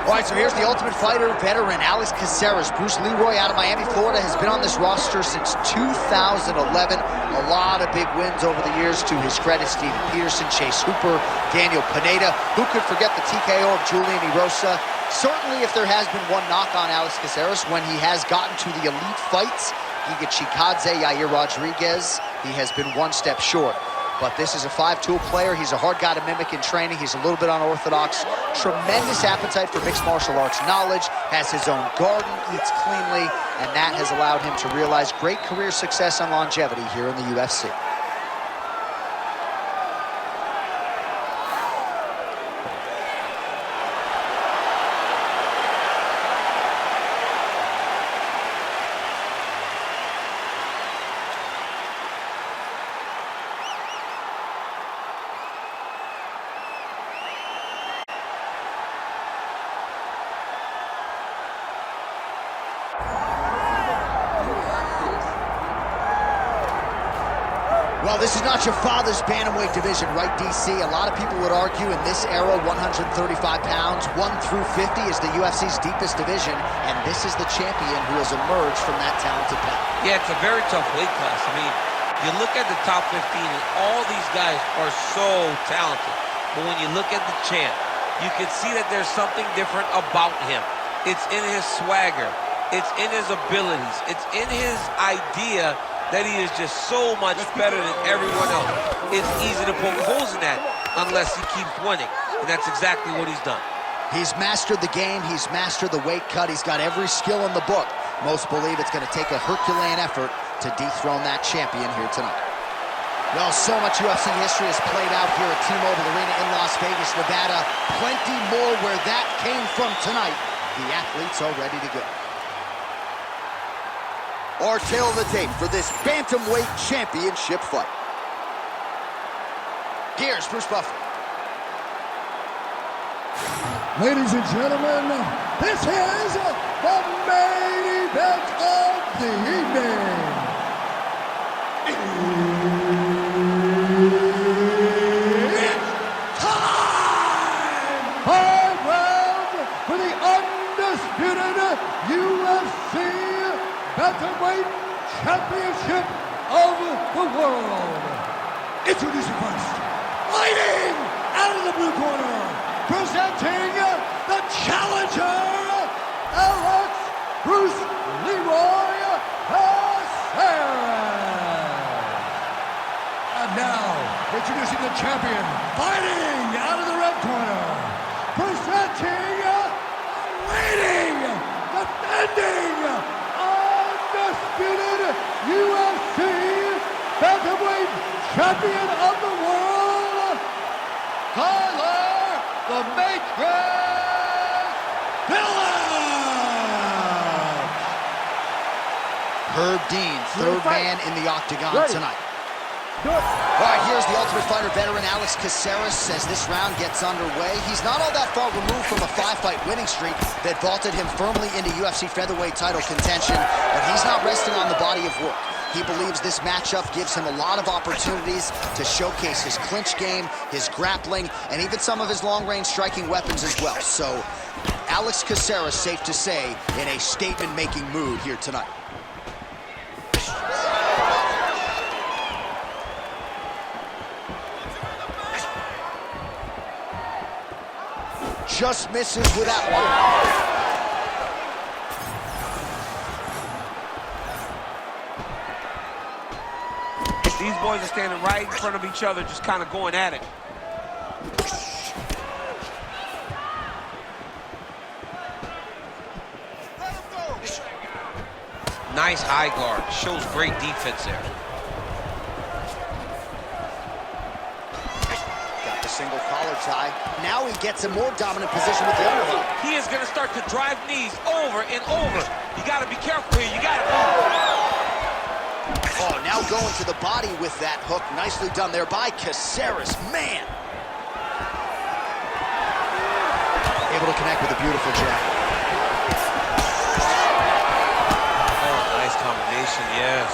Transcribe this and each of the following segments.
All right, so here's the Ultimate Fighter veteran, Alex Caceres. Bruce Leroy out of Miami, Florida, has been on this roster since 2011. A lot of big wins over the years to his credit. Steven Peterson, Chase Hooper, Daniel Pineda. Who could forget the TKO of Julian Erosa? Certainly, if there has been one knock on Alex Caceres, when he has gotten to the elite fights, Giga Chikadze, Yair Rodriguez, he has been one step short. But this is a five-tool player. He's a hard guy to mimic in training. He's a little bit unorthodox. Tremendous appetite for mixed martial arts knowledge. Has his own garden, eats cleanly, and that has allowed him to realize great career success and longevity here in the UFC. Well, this is not your father's bantamweight division, right, DC? A lot of people would argue in this era, 135 pounds, 1 through 50 is the UFC's deepest division, and this is the champion who has emerged from that talented pack. Yeah, it's a very tough weight class. I mean, you look at the top 15, and all these guys are so talented. But when you look at the champ, you can see that there's something different about him. It's in his swagger. It's in his abilities. It's in his idea that he is just so much better than everyone else. It's easy to poke holes in that unless he keeps winning, and that's exactly what he's done. He's mastered the game. He's mastered the weight cut. He's got every skill in the book. Most believe it's going to take a Herculean effort to dethrone that champion here tonight. Well, so much UFC history has played out here at T-Mobile Arena in Las Vegas, Nevada. Plenty more where that came from tonight. The athletes are ready to go. Our tail of the tape for this bantamweight championship fight. Here's Bruce Buffer. Ladies and gentlemen, this is the main event of the evening. It's time! 5 rounds for the undisputed UFC Bantamweight Championship of the world. Introducing first, fighting out of the blue corner, presenting the challenger, Alex Bruce Leroy Caceres. And now, introducing the champion, fighting out of the red corner, presenting, waiting, defending, undisputed UFC Bantamweight Champion of the world, Tyler the Matrix Phillips. Herb Dean, third man in the octagon tonight. All right, here's the Ultimate Fighter veteran, Alex Caceres, as this round gets underway. He's not all that far removed from a 5-fight winning streak that vaulted him firmly into UFC featherweight title contention, but he's not resting on the body of work. He believes this matchup gives him a lot of opportunities to showcase his clinch game, his grappling, and even some of his long-range striking weapons as well. So, Alex Caceres, safe to say, in a statement-making mood here tonight. Just misses with that one. These boys are standing right in front of each other, just kind of going at it. Nice high guard. Shows great defense there. Got the single collar tie. Now he gets a more dominant position with the underhook. He is going to start to drive knees over and over. You got to be careful here. You got to move. Oh, now going to the body with that hook. Nicely done there by Caceres. Man! Able to connect with a beautiful jab. Oh, nice combination, yes.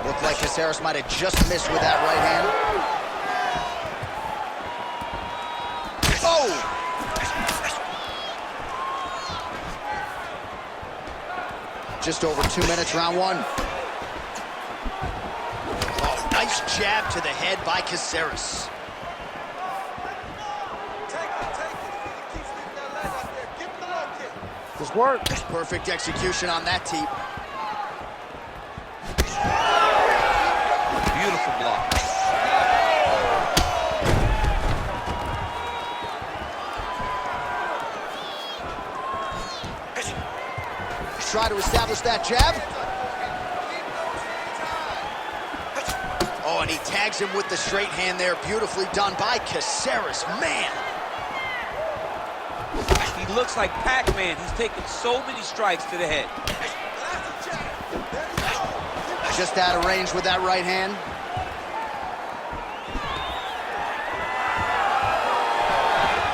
Looked like Caceres might have just missed with that right hand. Boom! Just over 2 minutes, round one. Oh, nice jab to the head by Caceres. Just work. Perfect execution on that teep. Beautiful block. Try to establish that jab. Oh, and he tags him with the straight hand there. Beautifully done by Caceres. Man! He looks like Pac-Man. He's taken so many strikes to the head. Just out of range with that right hand.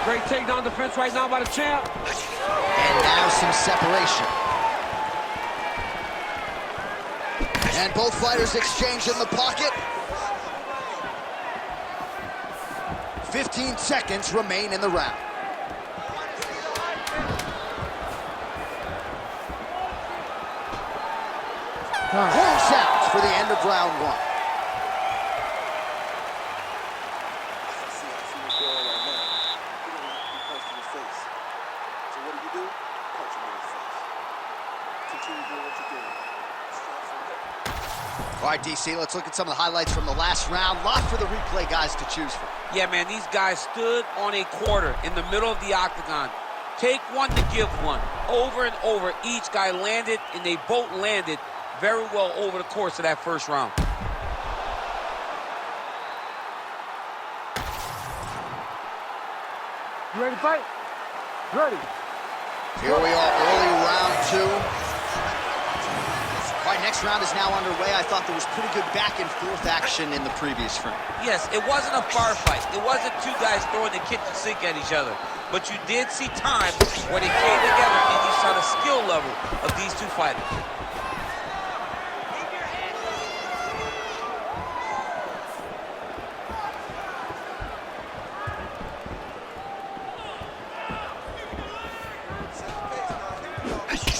Great takedown defense right now by the champ. And now some separation. And both fighters exchange in the pocket. 15 seconds remain in the round. Horn sounds for the end of round one. All right, DC, let's look at some of the highlights from the last round. Lot for the replay guys to choose from. Yeah, man, these guys stood on a quarter in the middle of the octagon. Take one to give one. Over and over, each guy landed, and they both landed very well over the course of that first round. You ready to fight? Ready. Here we are, early round two. All right, next round is now underway. I thought there was pretty good back and forth action in the previous round. Yes, it wasn't a bar fight. It wasn't two guys throwing the kitchen sink at each other. But you did see times where they came together and you saw the skill level of these two fighters.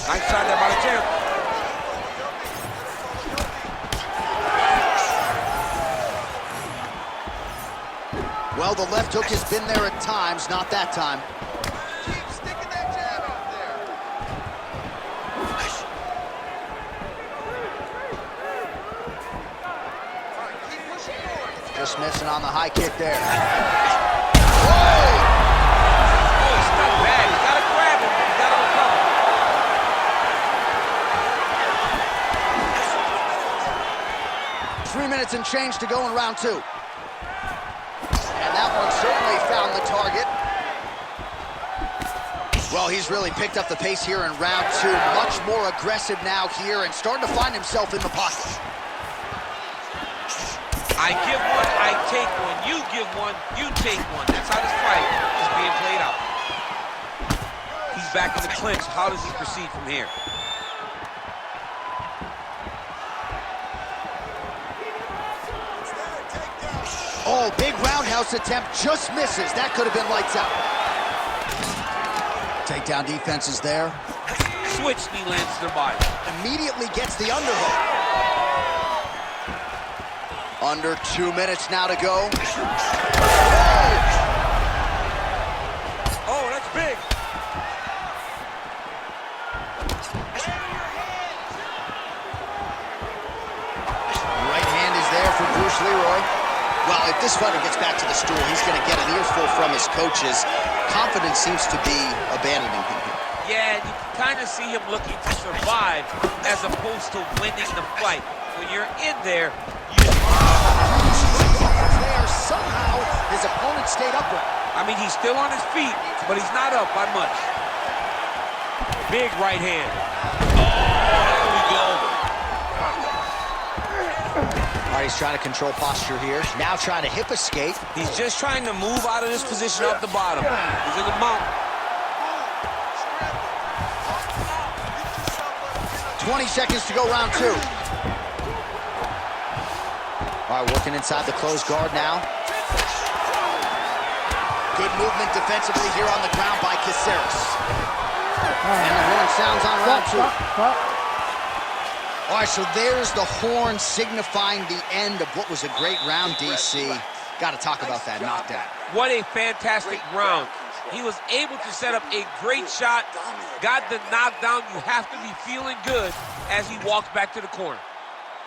Nice shot there by the champ. Well, the left hook has been there at times, not that time. Keep sticking that jab out there. All right, keep pushing forward. Just missing on the high kick there. Oh, he's stuck bad. He's got to grab him. He's got to recover. 3 minutes and change to go in round two. And that one certainly found the target. Well, he's really picked up the pace here in round two. Much more aggressive now here and starting to find himself in the pocket. I give one, I take one. You give one, you take one. That's how this fight is being played out. He's back in the clinch. How does he proceed from here? Oh, big roundhouse attempt, just misses. That could have been lights out. Takedown defense is there. Switch knee lands to the body. Immediately gets the underhook. Under 2 minutes now to go. Oh, that's big. Right hand is there for Bruce Leroy. Well, if this fighter gets back to the stool, he's going to get an earful from his coaches. Confidence seems to be abandoning him here. Yeah, you can kind of see him looking to survive as opposed to winning the fight. When you're in there, you... There, somehow, his opponent stayed upright. I mean, he's still on his feet, but he's not up by much. Big right hand. Oh, there we go. All right, he's trying to control posture here. Now trying to hip escape. He's just trying to move out of this position off the bottom. He's in the mount. 20 seconds to go, round two. All right, working inside the closed guard now. Good movement defensively here on the ground by Caceres. And the horn sounds on round two. All right, so there's the horn signifying the end of what was a great round, DC. Got to talk about that knockdown. What a fantastic round. He was able to set up a great shot, got the knockdown. You have to be feeling good as he walks back to the corner.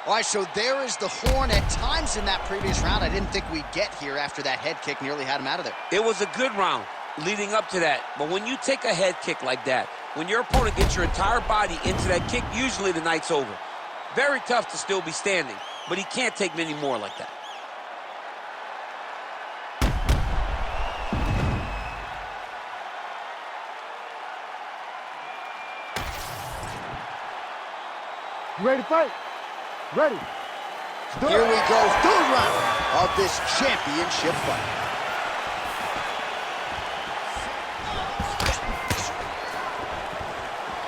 All right, so there is the horn. At times in that previous round, I didn't think we'd get here after that head kick nearly had him out of there. It was a good round leading up to that, but when you take a head kick like that, when your opponent gets your entire body into that kick, usually the night's over. Very tough to still be standing, but he can't take many more like that. You ready to fight? Ready. Here we go, third round of this championship fight.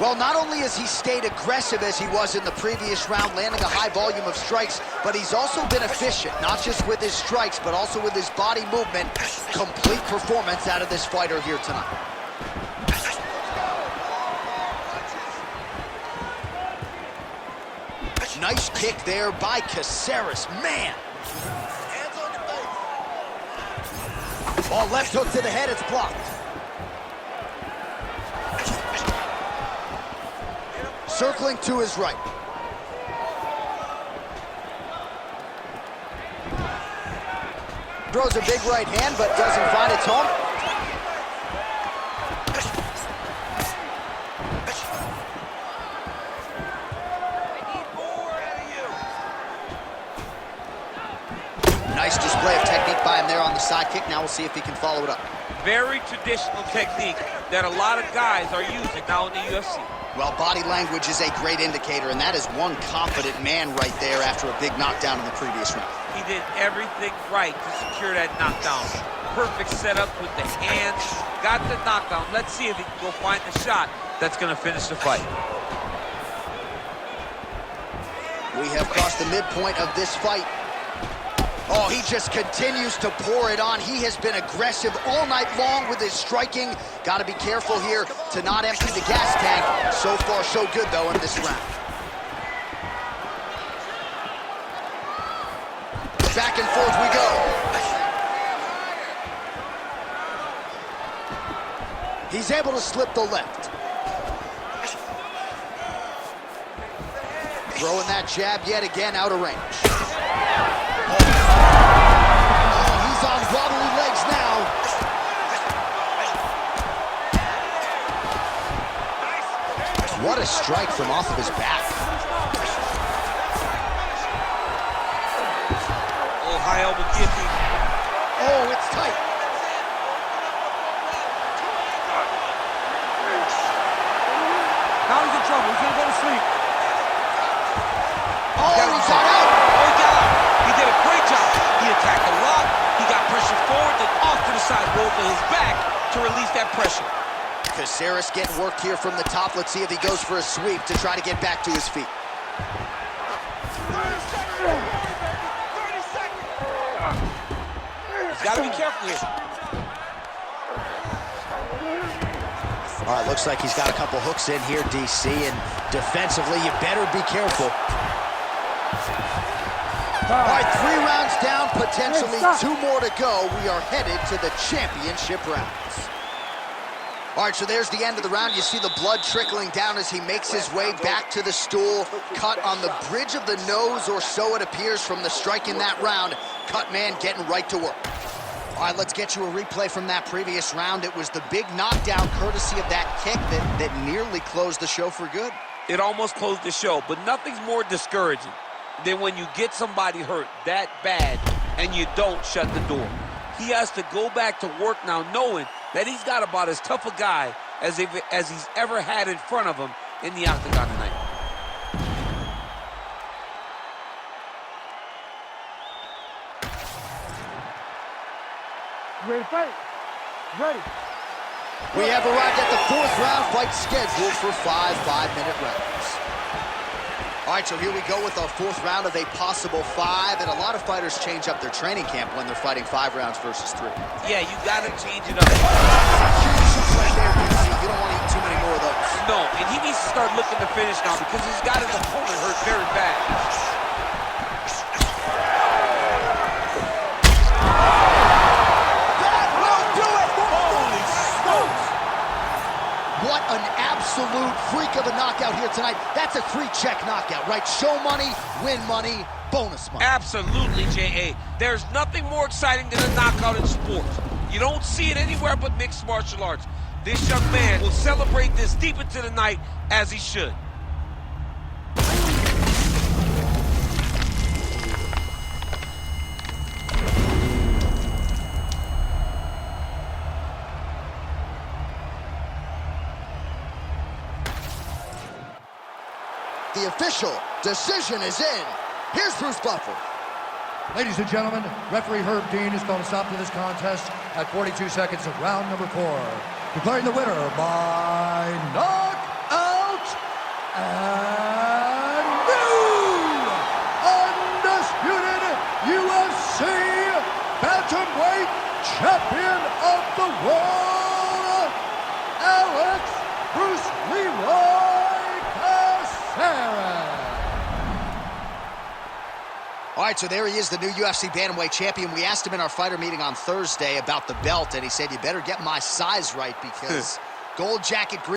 Well, not only has he stayed aggressive as he was in the previous round, landing a high volume of strikes, but he's also been efficient, not just with his strikes, but also with his body movement. Complete performance out of this fighter here tonight. Nice kick there by Caceres, man. Hands on your face. Ball left hook to the head, it's blocked. Circling to his right. Throws a big right hand, but doesn't find its home. Nice display of technique by him there on the side kick. Now we'll see if he can follow it up. Very traditional technique that a lot of guys are using now in the UFC. Well, body language is a great indicator, and that is one confident man right there after a big knockdown in the previous round. He did everything right to secure that knockdown. Perfect setup with the hands. Got the knockdown. Let's see if he can go find the shot that's going to finish the fight. We have crossed the midpoint of this fight. Oh, he just continues to pour it on. He has been aggressive all night long with his striking. Got to be careful here to not empty the gas tank. So far, so good, though, in this round. Back and forth we go. He's able to slip the left. Throwing that jab yet again out of range. He's on wobbly legs now. What a strike from off of his back. Oh, high elbow guillotine. Oh, it's tight. Now he's in trouble. He's gonna go to sleep. Oh, he got out. Oh, he got out. He did a great job. He attacked a lot. He got pressure forward, then off to the side, rolled to his back to release that pressure. Caceres getting worked here from the top. Let's see if he goes for a sweep to try to get back to his feet. 30 seconds. He's got to be careful here. All right, looks like he's got a couple hooks in here, DC, and defensively, you better be careful. All right, 3 rounds down, potentially 2 more to go. We are headed to the championship rounds. All right, so there's the end of the round. You see the blood trickling down as he makes his way back to the stool. Cut on the bridge of the nose, or so it appears from the strike in that round. Cut man getting right to work. All right, let's get you a replay from that previous round. It was the big knockdown courtesy of that kick that nearly closed the show for good. It almost closed the show, but nothing's more discouraging than when you get somebody hurt that bad and you don't shut the door. He has to go back to work now knowing that he's got about as tough a guy as he's ever had in front of him in the octagon tonight. Ready to fight? Ready. We have arrived at the 4th round, fight scheduled for 5 5-minute rounds. All right, so here we go with our 4th round of a possible 5, and a lot of fighters change up their training camp when they're fighting 5 rounds versus 3. Yeah, you got to change it up. Right there, you don't want to eat too many more of those. No, and he needs to start looking to finish now because he's got his opponent hurt very bad. That will do it! Holy smokes! What an absolute freak of a knockout here tonight. That's a 3-check knockout, right? Show money, win money, bonus money. Absolutely, J.A. There's nothing more exciting than a knockout in sports. You don't see it anywhere but mixed martial arts. This young man will celebrate this deep into the night as he should. The official decision is in. Here's Bruce Buffer. Ladies and gentlemen, referee Herb Dean is going to stop to this contest at 42 seconds of round number 4. Declaring the winner by knockout and new undisputed UFC bantamweight champion of the world, Alex Bruce Leroy Caceres. All right, so there he is, the new UFC bantamweight champion. We asked him in our fighter meeting on Thursday about the belt, and he said, you better get my size right because gold jacket, green